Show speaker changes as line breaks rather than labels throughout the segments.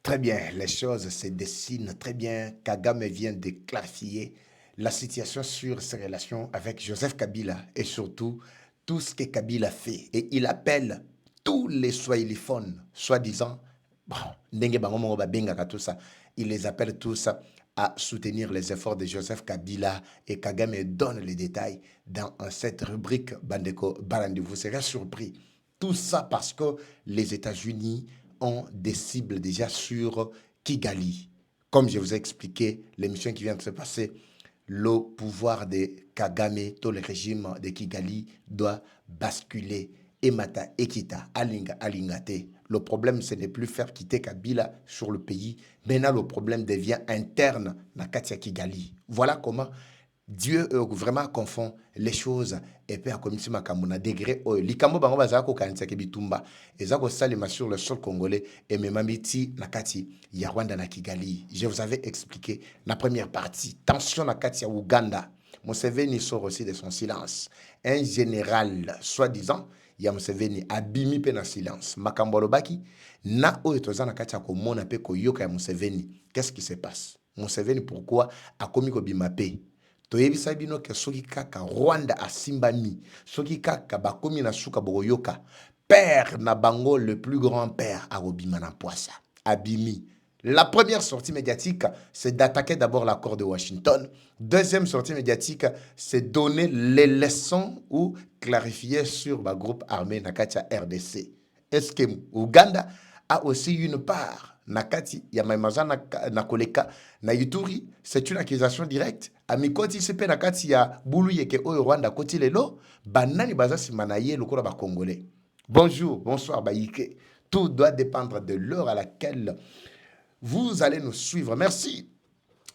Très bien, les choses se dessinent très bien. Kagame vient de clarifier la situation sur ses relations avec Joseph Kabila et surtout tout ce que Kabila fait. Et il appelle tous les swahiliphones, soi-disant, bon, ndenge bango mongo babengaka tout ça, il les appelle tous à soutenir les efforts de Joseph Kabila et Kagame donne les détails dans cette rubrique Bandeko Barandi. Vous serez surpris. Tout ça parce que les États-Unis ont des cibles déjà sur Kigali. Comme je vous ai expliqué, l'émission qui vient de se passer, le pouvoir de Kagame, tout le régime de Kigali doit basculer. Emata, Ekita, Alinga, Alingate. Le problème, ce n'est plus faire quitter Kabila sur le pays. Maintenant, le problème devient interne dans Katia Kigali. Voilà comment Dieu vraiment confond les choses et peut accomplir makamuna degré oyo likambo bango bazaka ko kanisa ke bitumba ezako salima sur le sol congolais et memamiti nakati ya Rwanda na Kigali. Je vous avais expliqué la première partie. Tension nakati ya Uganda. Museveni sort aussi de son silence. Un général soi-disant ya Museveni abimi pe na silence. Makambo lobaki na oyo tozana nakati ya komona pe koyoka ya Museveni. Qu'est-ce qui se passe? Museveni pourquoi a komi ko bima pe? Toyebisa bino ke soki kaka Rwanda asimbami, soki kaka bakomi na suka boyoka, père na bango le plus grand père arobima na poisa, abimi. La première sortie médiatique, c'est d'attaquer d'abord l'accord de Washington. Deuxième sortie médiatique, c'est donner les leçons ou clarifier sur le groupe armé Nakatia RDC. Est-ce que Ouganda a aussi une part? Nakati ya maimaza na koleka na Ituri, c'est une accusation directe. Amikoti sepe nakati ya bulu yeke oyo Rwanda koti lelo, banani baza simanaye lokola ba Congolais. Bonjour, bonsoir baïke. Tout doit dépendre de l'heure à laquelle vous allez nous suivre. Merci.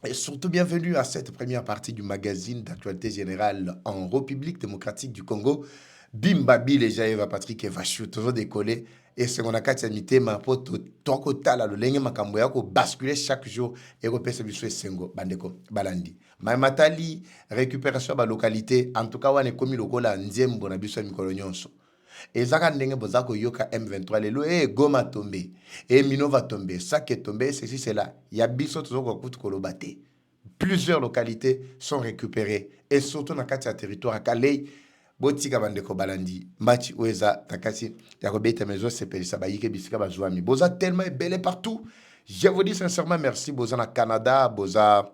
Et surtout bienvenue à cette première partie du magazine d'actualité générale en République démocratique du Congo. Bimbabi les Jaeva Patrick Evachou, toujours décollé. Et ce qu'on a qu'à mitema pour tout kotala le lenge makambo yako basculer chaque jour et repérer biso sengo bandeko balandi. Matali récupération ba localité en tout cas wane komi lokola nzembo na biso mikolo nyonso. Ezaka ndenge bozako yoka M23 lelo Goma tombe et Minova tombe, Sake tombe, ceci cela. Ya biso tozoko kutu kolobate. Plusieurs localités sont récupérées et surtout dans le territoire à Calais. Botika bandeko balandi machi weza takasi ya kobeta mezo sepelisa bayike bisika bazwami boza tellement belle partout. Je vous dis sincèrement merci. Boza na Canada, boza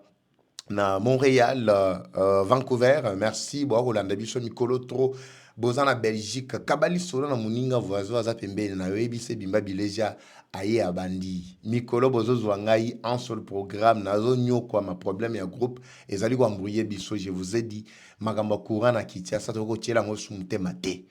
na Montréal, Vancouver, merci bo Rolanda biso mikolo tro boza na Belgique, kabali solo na muninga voisin za pembeni na yebise bimba bileja aye abandi mikolo bozo zwangai un seul programme nazo nyoko ma problème ya groupe ezali ko embrouiller biso. Je vous ai dit magamba courant na kitia sa toko tiela ngo sumtema te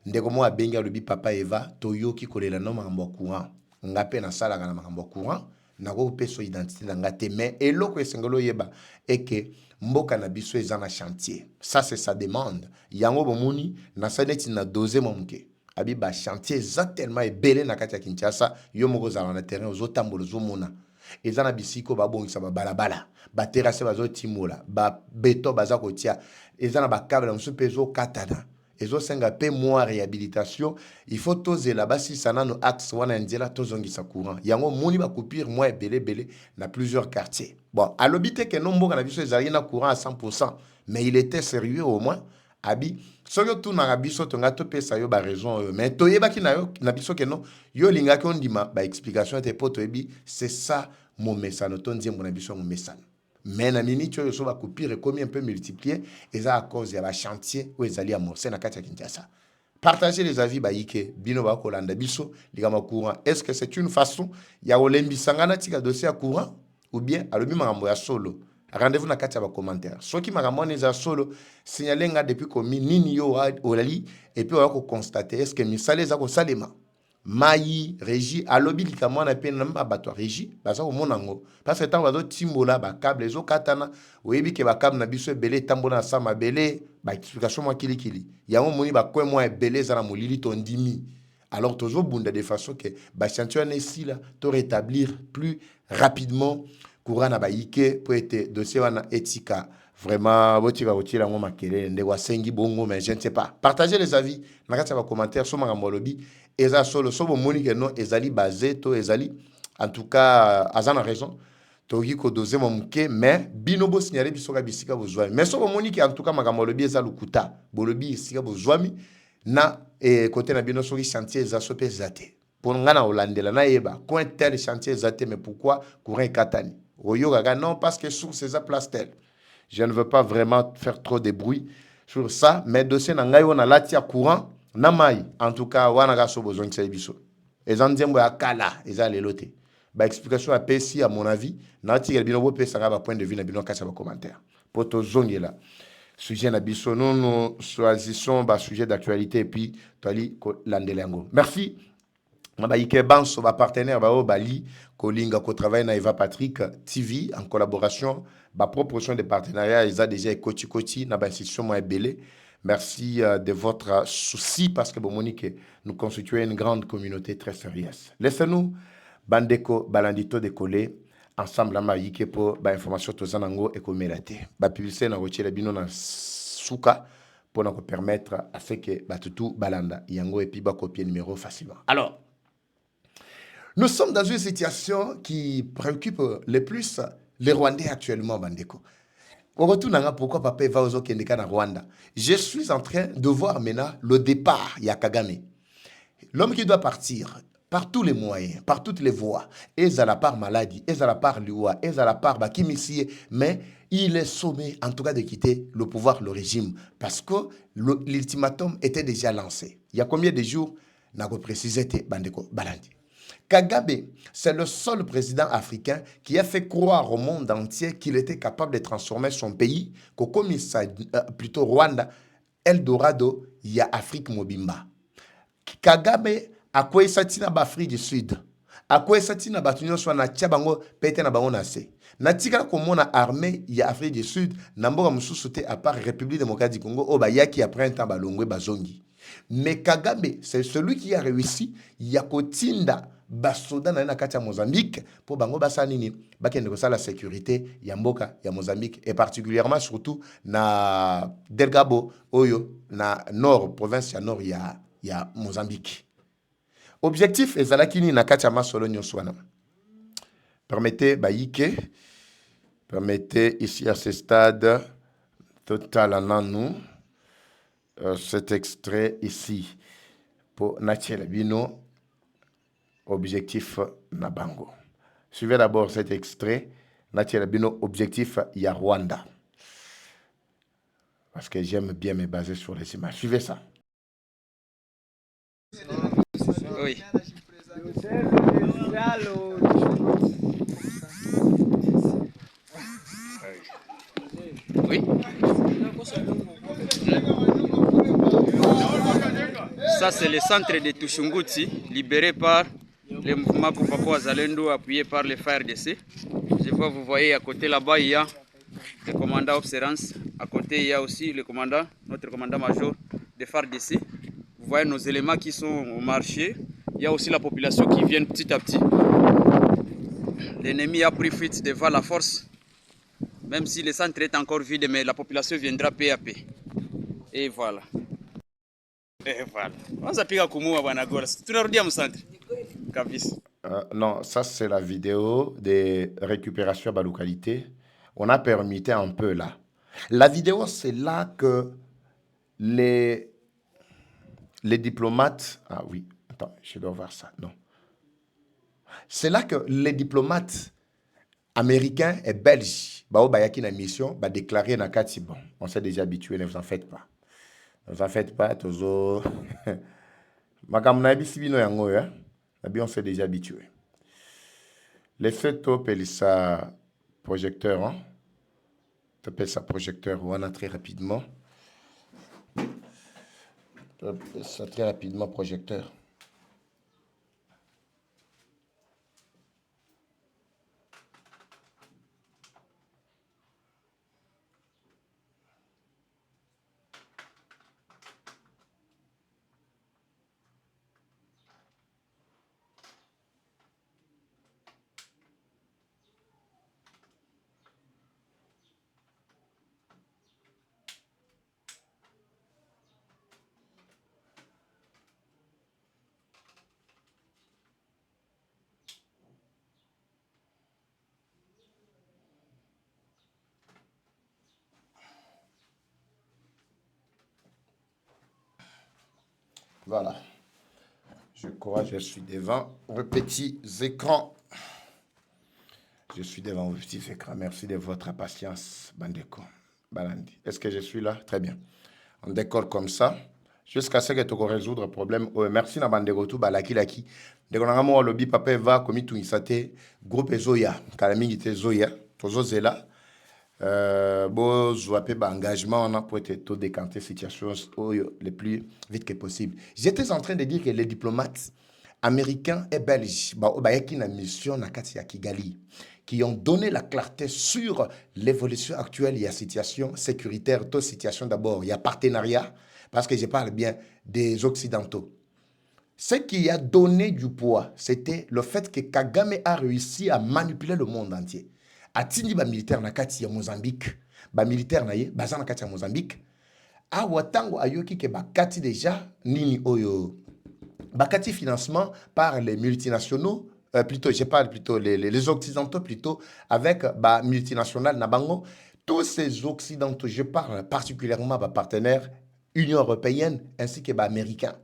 ndeko mo abenga lobi papa Eva toyoki kolela no magamba courant ngape na sala kana magamba courant na ko peso identité na ngate mais eloko esengelo yeba eke mboka na biso ezana chantier. Ça c'est sa demande yango bomuni na saneti na doze momuke abi ba chantier za tellement ebele na kati ya Kinshasa yo moko za na terrain ozotambola ozomona ezana bisiko babongisa ba balabala ba terrasse bazo timola ba beto baza kotia ezana ba câble musu pezo katana ezo senga pe moi réhabilitation. Il faut tozer là bas si sana no axe wana nzela tozongisa courant yango moni ba coupure moi ebele na plusieurs quartiers. Bon à l'obité que no mboka na biso ezali na courant à 100%, mais il était sérieux au moins abi soyo tu na biso tonga to pesa yo ba raison mais toyeba ki na yo na biso ke non yo linga ki ondima ba explication te poto ebi c'est ça mon message ton nzembo na biso mon message. Mais na minute yo so ba coupure comme un peu multiplié et ça à cause ya ba chantier où ezali amorcé na kati ya Kinshasa. Partagez les avis baïke bino ba kolanda biso ligama courant. Est-ce que c'est une façon ya olembi sangana tika dossier à courant ou bien alobi makambo ya solo? Rendez-vous na kati ya ba commentaire. Soki makambo neza solo signaler nga depuis komi nini yo olali et puis on va constater est-ce que misale za ko salema Mayi, Régie, alobi likamo na pe namba bato Régie, baza ko monango. Parce que tant bazo timbola ba câble ezo katana, oyebi ke ba câble na biso ebele tambola na sama belé, ba explication moi kili. Yango moni ba kwe moi ebele za na molili tondimi. Alors toujours bunda de façon que ba chantier na ici là, to rétablir plus rapidement courant na ba ike pour être dossier wana etika. Vraiment, botika otila ngo makele ndeko asengi bongo mais je ne sais pas. Partagez les avis na kati ya ba commentaire sur makambo lobi eza solo so bomoni ke non ezali basé to ezali En tout cas, Azan a raison. Togi ko doze momuke, mais binobo signalé bisoka bisika bozwami. Mais so monique en tout cas magamolobi eza lukuta. Bolobi bisika bozwami na côté na bino soki chantier za sope zate. Pour ngana olandela na yeba, coin tel chantier zate, mais pourquoi courant katani? Oyo gaga non parce que sur ces place tel. Je ne veux pas vraiment faire trop de bruit sur ça, mais dossier na ngai on a latia courant na mai. En tout cas, wana ga so besoin de biso. Et en diembo ya kala, eza lelote. Ba explication à PSI à mon avis, na ti bino bo pesa ba point de vue na bino kasa ba commentaire. Poto zongela. Sujet na biso nous choisissons ba sujet d'actualité et puis tali landelango. Merci. Mabaïke Banso, ba partenaire ba Bali, Kolinga ko travaille na Eva Patrick TV en collaboration, ba proportion de partenariats, ils ont déjà Koti Koti na ba institution moi belé. Merci de votre souci parce que Monique nous constituons une grande communauté très sérieuse. Laissez-nous bandeko balandito de coller ensemble à Maïke pour ba information tozanango et komelate. Ba publicité na rotier bino na souka pour nous permettre à ce que ba tutu balanda yango et puis ba copier numéro facilement. Alors nous sommes dans une situation qui préoccupe le plus les Rwandais actuellement, Bandeko. On retourne à pourquoi papa va aux Okendeka na Rwanda. Je suis en train de voir maintenant le départ, Yakagame. L'homme qui doit partir par tous les moyens, par toutes les voies, et à la part maladie, et à la part Liwa, et à la part Bakimisi, mais il est sommé en tout cas de quitter le pouvoir, le régime, parce que l'ultimatum était déjà lancé. Il y a combien de jours? N'a pas précisé, Bandeko Balandi. Kagame, c'est le seul président africain qui a fait croire au monde entier qu'il était capable de transformer son pays, comme plutôt Rwanda, Eldorado, il y a Afrique Mobimba. Kagame a quoi satina Afrique du Sud, a quoi satina batunyo soit na tchabango pete na bango na se. Na tika comme on a armée il y a Afrique du Sud, namboka mususu te à part République démocratique du Congo, o ba yaki après un temps balongwe bazongi. Mais Kagame, c'est celui qui a réussi, Yakotinda basoda na kati ya Mozambique pour bango basanini bakende ko la sécurité ya mboka ya Mozambique et particulièrement surtout na Delgado Oyo na nord province ya nord ya Mozambique. Objectif ezalakini na kati ya masolo nyonso wana. Permettez ici à ce stade total en nous cet extrait ici pour Nathiel Bino. Objectif Nabango. Suivez d'abord cet extrait. Natia Bino, objectif ya Rwanda. Parce que j'aime bien me baser sur les images. Suivez ça.
Oui. Oui. Ça, c'est le centre de Tushunguti, libéré par le mouvement Kupako Azalendo, appuyé par les FARDC. Je vois, vous voyez, à côté là-bas, il y a le commandant Observance. À côté, il y a aussi le commandant, notre commandant-major de FARDC. Vous voyez nos éléments qui sont au marché. Il y a aussi la population qui vient petit à petit. L'ennemi a pris fuite devant la force. Même si le centre est encore vide, mais la population viendra peu à peu. Et voilà. Et voilà. On s'applique à Koumoua Banagola. Tu n'as rien au centre.
Non, ça c'est la vidéo de récupération de la localité. On a permis un peu là. La vidéo, c'est là que les diplomates... Ah oui, attends, je dois voir ça. Non. C'est là que les diplomates américains et belges, bayaki na mission, ba déclaré na kati bon. On s'est déjà habitué, ne vous en faites pas. Ne vous en faites pas, tozo. Makamna bisibino yango ya. On s'est déjà habitué. Les faits top et ça projecteur, hein. Tu appelles ça projecteur, on a très rapidement. Tu appelles ça très rapidement projecteur. Voilà. Je crois que je suis devant vos petits écrans. Je suis devant vos petits écrans. Merci de votre patience, Bandeko. Balandi. Est-ce que je suis là? Très bien. On décolle comme ça. Jusqu'à ce que tu résoudre le problème. Merci na Bandeko tout balaki laki. Dès qu'on a un lobby papa va comme tout isate groupe Zoya. Kalami était Zoya. Tozo zela. Bon, je ba engagement on a pour être tout décanter situation le plus vite que possible. J'étais en train de dire que les diplomates américains et belges qui na mission na kati ya Kigali qui ont donné la clarté sur l'évolution actuelle, il y a situation sécuritaire, toute situation d'abord, il y a partenariat parce que je parle bien des occidentaux. Ce qui a donné du poids, c'était le fait que Kagame a réussi à manipuler le monde entier. Atindi ba militaire na kati ya Mozambique, ba militaire na ye baza na kati ya Mozambique. A watango ayoki ke ba kati déjà nini oyo. Ba kati financement par les multinationaux, plutôt je parle plutôt les occidentaux plutôt avec ba multinationales na bango. Tous ces occidentaux, je parle particulièrement ba partenaires Union européenne ainsi que ba américains.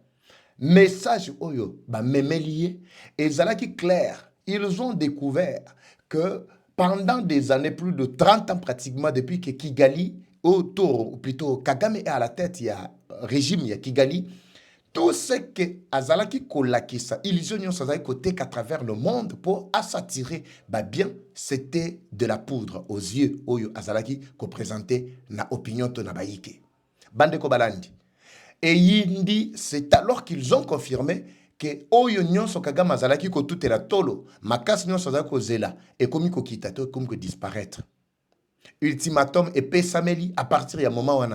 Message oyo ba memelier et zalaki clair, ils ont découvert que pendant des années, plus de 30 ans pratiquement, depuis que Kigali, autour, ou plutôt Kagame est à la tête, il y a régime, il y a Kigali, tout ce que Azalaki Kolakisa, illusion Sazaki côté qu'à travers le monde pour s'attirer, bah bien, c'était de la poudre aux yeux, Oyo Azalaki, qu'on présentait na opinion to na baïke. Bande Kobalandi. Et Yindi, c'est alors qu'ils ont confirmé que oyo nyonso Kagame azalaki ko tout la tolo makasi nyonso azalaki ko zela et comme ko kita to comme ko disparaître. Ultimatum et pesameli à partir du moment où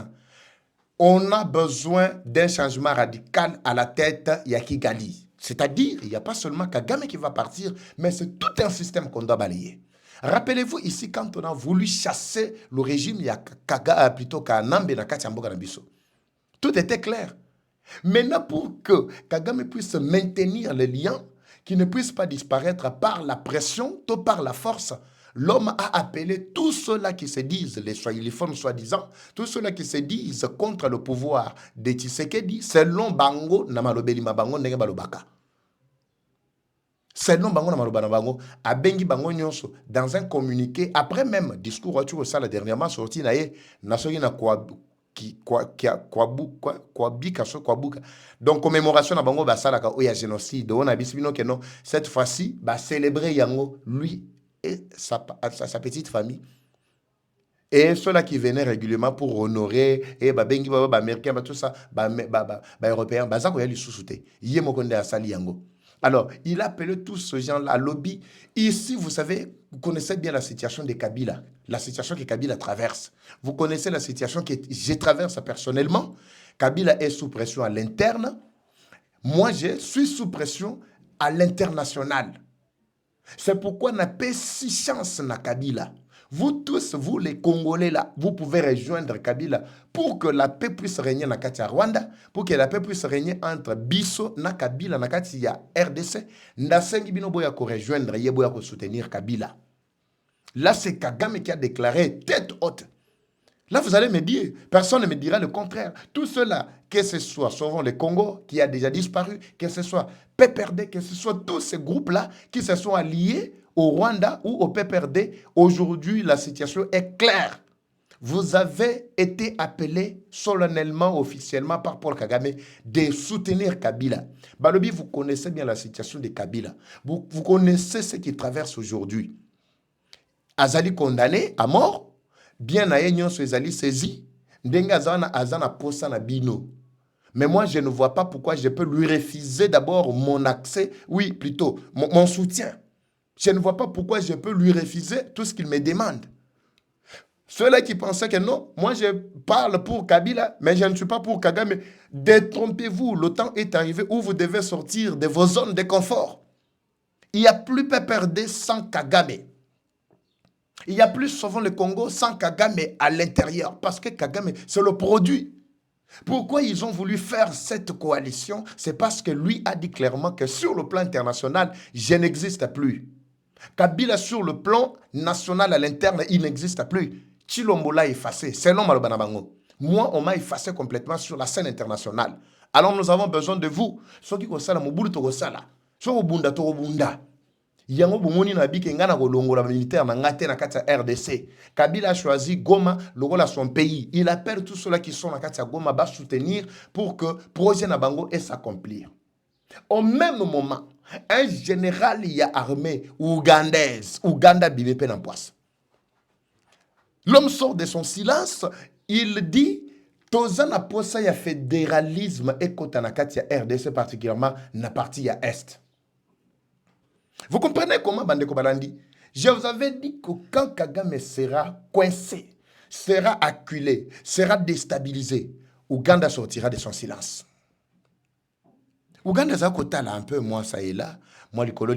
on a besoin d'un changement radical à la tête ya Kigali. C'est-à-dire, il n'y a pas seulement Kagame qui va partir, mais c'est tout un système qu'on doit balayer. Rappelez-vous ici quand on a voulu chasser le régime ya Kaga plutôt Kanambe na kati ya mboka na biso. Tout était clair. Maintenant, pour que Kagame puisse maintenir les liens, qui ne puissent pas disparaître par la pression, tout par la force, l'homme a appelé tous ceux-là qui se disent, les swahiliphones soi-disant, tous ceux-là qui se disent contre le pouvoir de Tshisekedi, selon Bango, Namalobeli Mabango, Nenge Balobaka. Selon Bango, Namalobana Bango, a Bengi Bango Nyonso, dans un communiqué, après même discours, tu vois ça, la dernièrement sorti, Nasoyi na quoi. Donc commémoration na bango basalaka oya génocide on a bisbino que non cette fois-ci ba célébrer yango lui et sa petite famille et ceux-là qui venaient régulièrement pour honorer et ba bengi ba américain ba tout ça ba européen ba za ko ya lisusuté yé mokonde asali yango. Alors, il a appelé tous ces gens-là lobby. Ici, vous savez, vous connaissez bien la situation de Kabila, la situation que Kabila traverse. Vous connaissez la situation que je traverse personnellement. Kabila est sous pression à l'interne. Moi, je suis sous pression à l'international. C'est pourquoi on n'a pas si chance na Kabila. Vous tous, vous les Congolais là, vous pouvez rejoindre Kabila pour que la paix puisse régner na Katia Rwanda, pour que la paix puisse régner entre Bisso na Kabila na Katia RDC. Ndasengi bino boya ko rejoindre ye boya ko soutenir Kabila. Là c'est Kagame qui a déclaré tête haute. Là vous allez me dire, personne ne me dira le contraire. Tout cela, que ce soit Sauvons le Congo qui a déjà disparu, que ce soit PPRD, que ce soit tous ces groupes là qui se sont alliés au Rwanda ou au PPRD, aujourd'hui, la situation est claire. Vous avez été appelé solennellement, officiellement par Paul Kagame de soutenir Kabila. Balobi, vous connaissez bien la situation de Kabila. Vous connaissez ce qu'il traverse aujourd'hui. Azali condamné à mort, bien à Enyon Azali saisi, Ndenga Azana Posa na Bino. Mais moi, je ne vois pas pourquoi je peux lui refuser d'abord mon accès, oui, plutôt, mon soutien. Je ne vois pas pourquoi je peux lui refuser tout ce qu'il me demande. Ceux-là qui pensaient que non, moi je parle pour Kabila, mais je ne suis pas pour Kagame. Détrompez-vous, le temps est arrivé où vous devez sortir de vos zones de confort. Il n'y a plus PPRD sans Kagame. Il n'y a plus Sauvons le Congo sans Kagame à l'intérieur, parce que Kagame, c'est le produit. Pourquoi ils ont voulu faire cette coalition? C'est parce que lui a dit clairement que sur le plan international, je n'existe plus. Kabila sur le plan national à l'interne, il n'existe plus. Chilombo l'a effacé, c'est l'homme à Moi, on m'a effacé complètement sur la scène internationale. Alors nous avons besoin de vous. Ce qui est la mobulu to sala. So obunda to obunda. Yango bomoni na bike ngana ko longola militaire na ngate na kati ya RDC. Kabila a choisi Goma, lokola son pays. Il appelle tous ceux-là qui sont na kati ya Goma ba soutenir pour que projet na bango et s'accomplir. Au même moment, un général y a armé ougandaise, Ouganda bibepe na poisse. L'homme sort de son silence, il dit Tozana posa ya fédéralisme et kotanakati ya RDC particulièrement na partie ya Est. Vous comprenez comment Bandeko Balandi? Je vous avais dit que quand Kagame sera coincé, sera acculé, sera déstabilisé, Ouganda sortira de son silence. Ouganda za kotala un peu moi ça et là, moi likolo,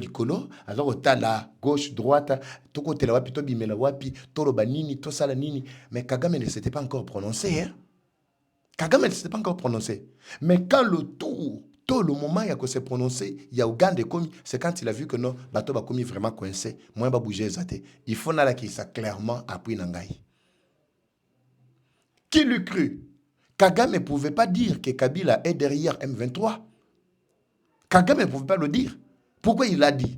alors kotala gauche droite, to côté la wapi to bimela wapi, to loba nini, to sala nini, mais Kagame ne s'était pas encore prononcé hein. Kagame ne s'était pas encore prononcé. Mais quand tout le moment il y a que s'est prononcé, il y a Ouganda commis, c'est quand il a vu que non, bateau va commis vraiment coincé, moi va bouger zaté. Il faut nala qui ça clairement appris nangai. Qui l'eût cru? Kagame ne pouvait pas dire que Kabila est derrière M23. Kagame ne pouvait pas le dire. Pourquoi il l'a dit?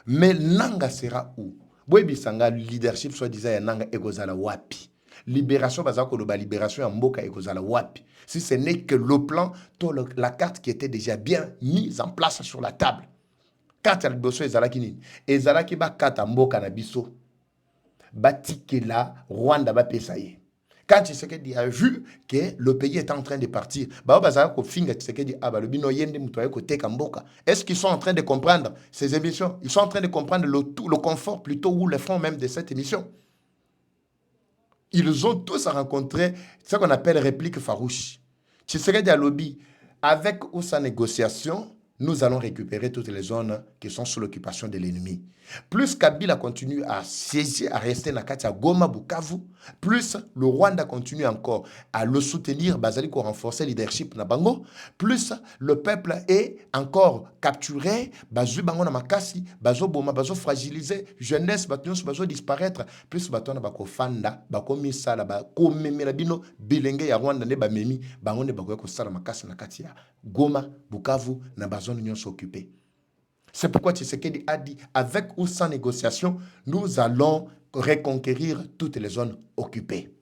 Mais Nanga sera où? Boebi Sanga, leadership soi-disant, Nanga Egozala Wapi. Libération, Bazako Loba, libération en Mboka Egozala Wapi. Si ce n'est que le plan, la carte qui était déjà bien mise en place sur la table. Carte à l'Iboso et Zalakini. Et Zalaki ba kata Mboka na biso. Batikela, Rwanda ba pesaye. Quand Tshisekedi a vu que le pays est en train de partir, est-ce qu'ils sont en train de comprendre ces émissions? Ils sont en train de comprendre le confort plutôt ou le fond même de cette émission. Ils ont tous rencontré ce qu'on appelle réplique farouche. Tshisekedi a lobby avec ou sans négociation, nous allons récupérer toutes les zones qui sont sous l'occupation de l'ennemi. Plus Kabila continue à siéger, à rester dans Katia Goma, Bukavu, plus le Rwanda continue encore à le soutenir, Bazali pour renforcer le leadership Nabango, plus le peuple est encore capturé, Bazu Bango Namakasi, Bazo Boma, Bazo fragilisé, jeunesse, Bazo disparaître, plus Baton Bako Fanda, Bako Misala, Bako Memelabino, Bilenge ya Rwanda ne Bamemi, Bango ne Bako Sala Makasi Nakatia, Goma, Bukavu, Nabazon Union s'occuper. C'est pourquoi Tshisekedi a dit, avec ou sans négociation, nous allons reconquérir toutes les zones occupées.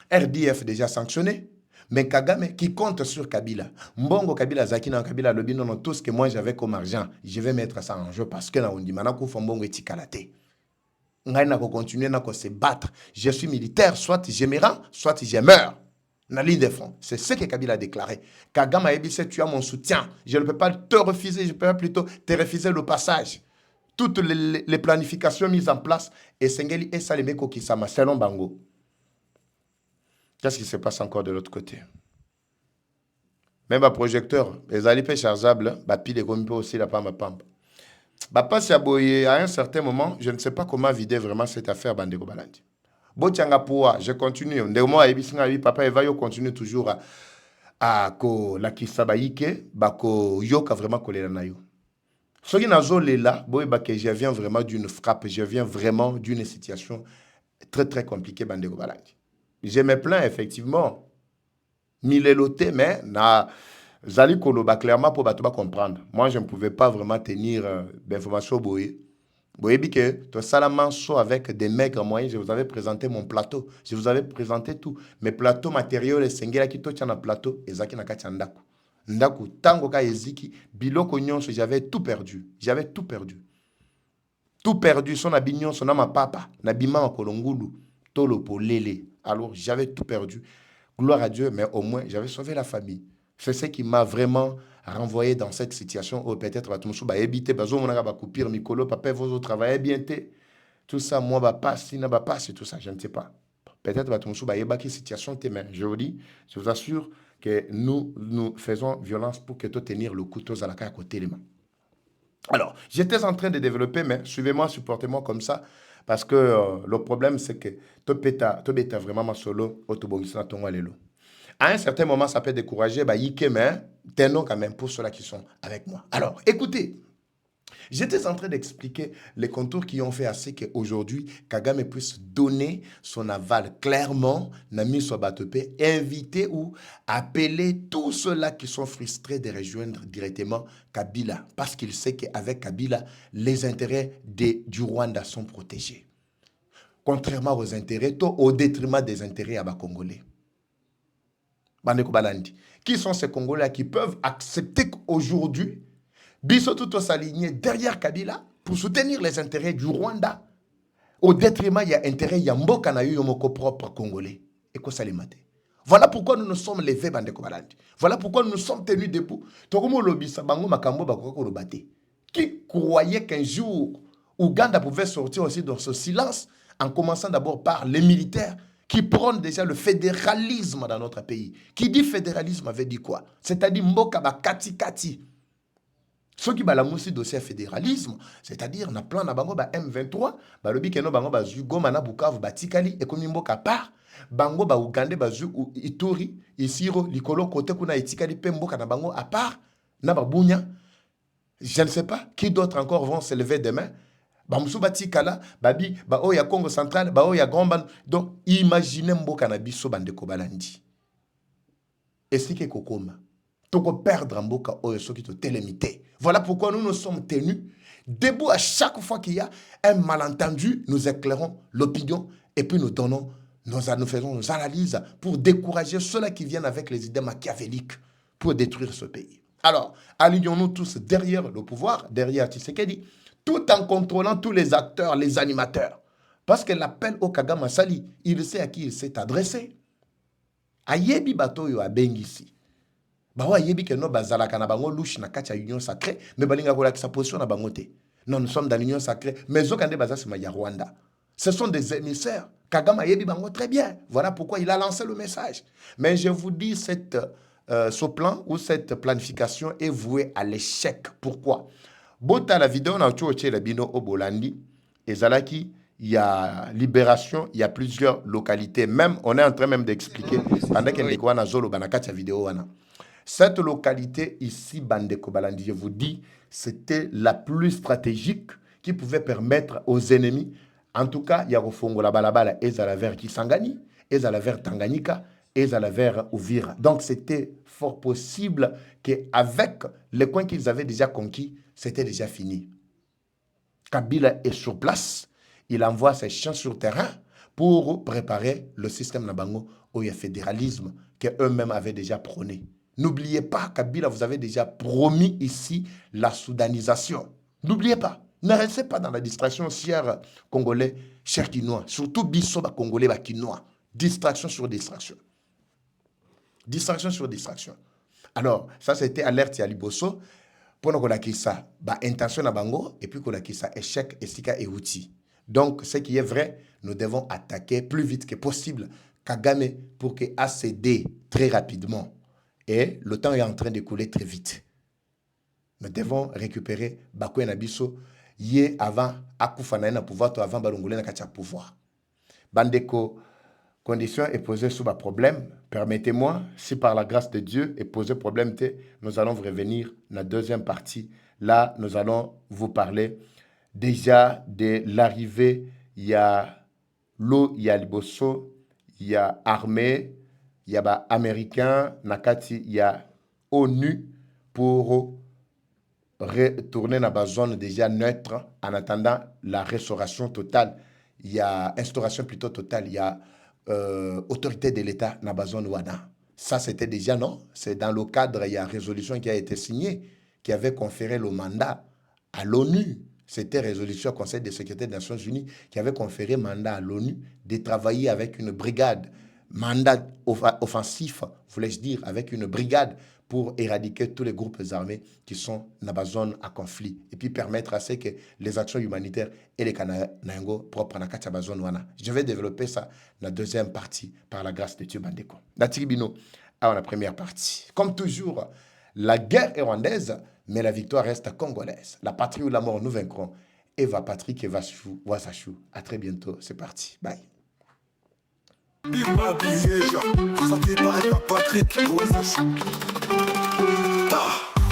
RDF déjà sanctionné, mais Kagame qui compte sur Kabila. Mbongo Kabila, Zakina Kabila, le binon, tout ce que moi j'avais comme argent, je vais mettre ça en jeu parce que on dit, maintenant qu'on fait Mbongo et Tikalate. On va continuer à se battre. Je suis militaire, soit je me rends, soit je meurs. La ligne de front. C'est ce que Kabila a déclaré. Kagame a dit, tu as mon soutien. Je ne peux pas te refuser, je peux plutôt te refuser le passage. Toutes les planifications mises en place. Et Sengeli et Salemeko qui s'ama selon Bango. Qu'est-ce qui se passe encore de l'autre côté? Même un projecteur, les alipés chargeables, pile et comme aussi la pamba pamba. À un certain moment, je ne sais pas comment vider vraiment cette affaire Bandeko Balandi. Botianga Poa, je continue. Papa Eva, yo continue toujours à la kisabaïke, bako yoka vraiment kolela na yo. Ce qui n'a pas là, je viens vraiment d'une frappe, je viens vraiment d'une situation très très compliquée Bandeko Balandi. Je me plains effectivement, mileloté, mais na zali koloba clairement pour batuba comprendre. Moi, je ne pouvais pas vraiment tenir d'informations boye. Vous voyez que tout ça soit avec des maigres moyens, je vous avais présenté mon plateau, je vous avais présenté tout. Mes plateaux matériels, les qui tout na plateau, ezaki na kati ndaku. Ndaku tango ka eziki, biloko nyonso, j'avais tout perdu. J'avais tout perdu. Tout perdu, son abignon, son ma papa, nabima en kolongulu, tolo polele. Alors j'avais tout perdu. Gloire à Dieu, mais au moins j'avais sauvé la famille. C'est ce qui m'a vraiment renvoyé dans cette situation où peut-être va éviter coupir Mikolo, papa vous travaillez bien tout ça moi va pas c'est tout ça je ne sais pas. Peut-être va une situation mais je vous dis, je vous assure que nous faisons violence pour que tout tenir le couteau à la côté les mains. Alors, j'étais en train de développer mais suivez-moi, supportez-moi comme ça parce que le problème c'est que tout bêta vraiment ma solo autobongisana tongo lelo. À un certain moment, ça peut décourager, mais tenons quand même pour ceux-là qui sont avec moi. Alors, écoutez, J'étais en train d'expliquer les contours qui ont fait assez qu'aujourd'hui, Kagame puisse donner son aval clairement, Nami Sobatopé, inviter ou appeler tous ceux-là qui sont frustrés de rejoindre directement Kabila. Parce qu'il sait qu'avec Kabila, les intérêts du Rwanda sont protégés. Contrairement aux intérêts, au détriment des intérêts à Congolais. Bandeko Balandi. Qui sont ces Congolais qui peuvent accepter qu'aujourd'hui, Biso tout s'aligner derrière Kabila pour soutenir les intérêts du Rwanda. Au détriment, il y a intérêt, il y a Mboka na yomoko propre Congolais. Et quoi ça les mate. Voilà pourquoi nous nous sommes levés, Bandeko Balandi. Voilà pourquoi nous nous sommes tenus debout. Tokomo lobisa bango makambo bakoko lobate. Qui croyait qu'un jour, Ouganda pouvait sortir aussi dans ce silence, en commençant d'abord par les militaires qui prônent déjà le fédéralisme dans notre pays. Qui dit fédéralisme avait dit quoi? C'est-à-dire Mboka ba kati kati. Ceux qui balamoussi dossier fédéralisme, c'est-à-dire na plan na bango ba M23, ba lobi keno bango ba zu Goma na Bukavu ba tikali ekomi mboka part, bango ba Uganda ba zu Ituri, Isiro, Likolo côté kuna etikali pe mboka na bango à part, na ba Bunya. Je ne sais pas qui d'autres encore vont se lever demain. Ba musu ba tikala, babi ba oya Congo central, ba oya Gomban. Donc imaginez mboka na biso bandeko balandi. Esike kokoma. Toko perdre en boka oyo soki to télémité. Voilà pourquoi nous nous sommes tenus debout à chaque fois qu'il y a un malentendu, nous éclairons l'opinion et puis nous faisons nos analyses pour décourager ceux-là qui viennent avec les idées machiavéliques pour détruire ce pays. Alors, alignons-nous tous derrière le pouvoir, derrière Tshisekedi, tout en contrôlant tous les acteurs, les animateurs. Parce que l'appel au Kagame Sali, il sait à qui il s'est adressé. Ayebi Batoyo a Bengisi. Bawa yebi ke no bazalaka na bango louche na kati ya union sacrée, mais balinga kola sa position na bango te. Non, nous sommes dans l'union sacrée, mais zokande bazasima ya Rwanda. Ce sont des émissaires. Kagame yebi bango très bien. Voilà pourquoi il a lancé le message. Mais je vous dis, ce plan ou cette planification est vouée à l'échec. Pourquoi? Bota la vidéo na choche la bino au Bolandi et Zalaki, il y a Libération, il y a plusieurs localités. Même, on est en train même d'expliquer pendant qu'il y a Zolo banakati la vidéo wana. Cette localité ici, Bandeko Balandi, je vous dis, c'était la plus stratégique qui pouvait permettre aux ennemis, en tout cas, il y a Rofongo la balabala, et à la vers Kisangani, et à la vers Tanganyika, et à la vers Uvira. Donc c'était fort possible qu'avec les coins qu'ils avaient déjà conquis, c'était déjà fini. Kabila est sur place, il envoie ses chiens sur terrain pour préparer le système Nabango où il y a fédéralisme qu'eux-mêmes avaient déjà prôné. N'oubliez pas, Kabila, vous avez déjà promis ici la soudanisation. N'oubliez pas. Ne restez pas dans la distraction, chers Congolais, chers Kinois. Surtout Bissoba Congolais, Kinois. Distraction sur distraction. Distraction sur distraction. Alors, ça c'était alerte à Liboso. Pour nous connaître ça, intention à Bango, et puis qu'on a ça, échec, estika et outil. Donc, ce qui est vrai, nous devons attaquer plus vite que possible Kagame pour qu'il accède très rapidement. Et le temps est en train de couler très vite. Nous devons récupérer Bakwe Nabiso yé avant Akufa na pouvoir to avant Balongolé na katia pouvoir. Bandeko, condition est posée sous ma problème. Permettez-moi, si par la grâce de Dieu est posé problème, nous allons revenir dans la deuxième partie. Là, nous allons vous parler déjà de l'arrivée. Il y a l'eau, il y a Liboso, il y a armée. Il y a américain, nakati, il y a ONU pour retourner dans la zone déjà neutre en attendant la restauration totale. Il y a instauration plutôt totale, il y a autorité de l'État dans la zone Wana. Ça, c'était déjà non. C'est dans le cadre, il y a une résolution qui a été signée, qui avait conféré le mandat à l'ONU. C'était résolution au Conseil de sécurité des Nations Unies qui avait conféré mandat à l'ONU de travailler avec une brigade. Mandat offensif, voulais-je dire, avec une brigade pour éradiquer tous les groupes armés qui sont dans la zone à conflit et puis permettre à ce que les actions humanitaires et les Kanayango propres dans la zone wana. Je vais développer ça dans la deuxième partie par la grâce de Dieu Bandeko. Natiribino à la première partie. Comme toujours, la guerre est rwandaise, mais la victoire reste congolaise. La patrie ou la mort, nous vaincrons. Eva Patrick, Eva Chou, Wasachou. À très bientôt. C'est parti. Bye.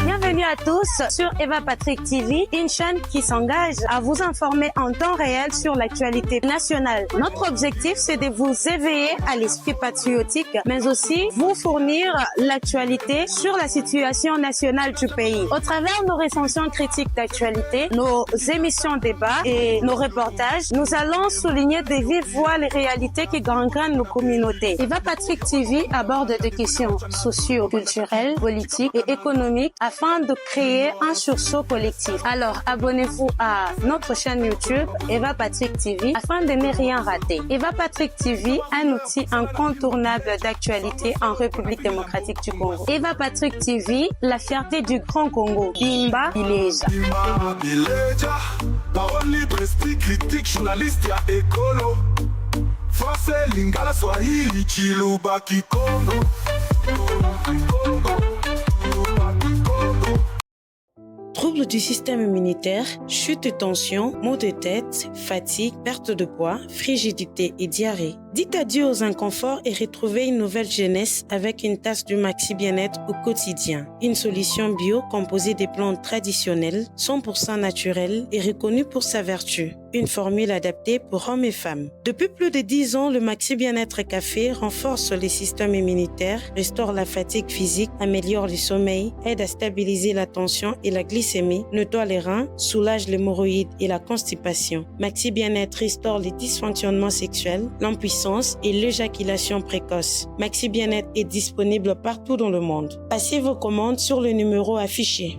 Bienvenue Bienvenue à tous sur Eva Patrick TV, une chaîne qui s'engage à vous informer en temps réel sur l'actualité nationale. Notre objectif, c'est de vous éveiller à l'esprit patriotique, mais aussi vous fournir l'actualité sur la situation nationale du pays. Au travers de nos recensions critiques d'actualité, nos émissions débats et nos reportages, nous allons souligner de vive voix les réalités qui gangrènent nos communautés. Eva Patrick TV aborde des questions socio-culturelles, politiques et économiques afin de créer un sursaut collectif. Alors, abonnez-vous à notre chaîne YouTube Eva Patrick TV afin de ne rien rater. Eva Patrick TV, un outil incontournable d'actualité en République démocratique du Congo. Eva Patrick TV, la fierté du Grand Congo. Bimba Bileja.
Bimba Bileja, parole libre, esprit critique, journaliste ya écolo. Français, Lingala, Swahili, Chiluba, Kikongo.
Troubles du système immunitaire, chute de tension, maux de tête, fatigue, perte de poids, frigidité et diarrhée. Dites adieu aux inconforts et retrouvez une nouvelle jeunesse avec une tasse du Maxi Bien-être au quotidien. Une solution bio composée des plantes traditionnelles, 100% naturelles et reconnue pour sa vertu. Une formule adaptée pour hommes et femmes. Depuis plus de 10 ans, le Maxi Bien-être Café renforce le système immunitaire, restaure la fatigue physique, améliore le sommeil, aide à stabiliser la tension et la glycémie, nettoie les reins, soulage l'hémorroïde et la constipation. Maxi Bien-être restaure les dysfonctionnements sexuels, l'impuissance et l'éjaculation précoce. Maxi Bien-être est disponible partout dans le monde. Passez vos commandes sur le numéro affiché.